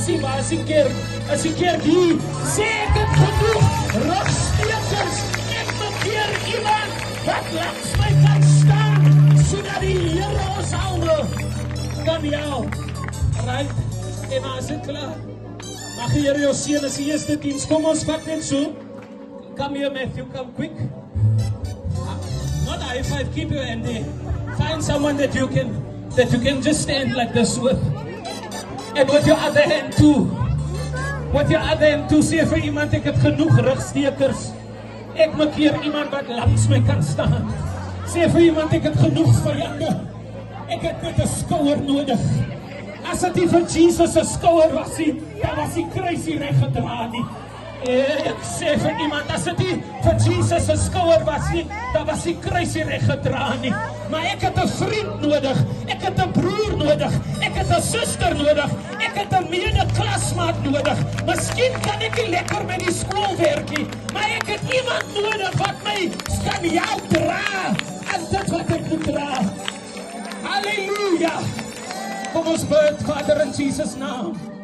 sien, maar as die keer hier, sê ek het genoeg rotstekens, ek moet keer iemand wat langs my kan staan, sodat die Here ons almal kan help. Right? En maar is dit klaar? Mag die Here jou seën as die eerste diens. Kom ons vat net so. Come here, Matthew, come quick. Not high five, keep your hand there. Find someone that you can just stand like this with. And with your other hand too. With your other hand too. Sê vir iemand, ek het genoeg rugstekers. Ek moet keer iemand wat langs my kan staan. Sê vir iemand, ek het genoeg vyande. Ek het net 'n skouer nodig. As dit nie vir Jesus se skouer was nie, dan was die kruis nie reg gedra nie. Ek sê vir iemand, as dit nie vir Jesus se skouer was nie, dan was die kruis nie reg gedra nie. Maar ek het 'n vriend nodig, ek het 'n broer nodig, ek het 'n suster nodig, ek het 'n mede-klasmaat nodig. Miskien kan ek nie lekker met die skoolwerk nie, maar ek het iemand nodig wat my kan help dra aan dit wat ek moet dra. Halleluja! Kom ons bid, Vader, in Jesus' naam.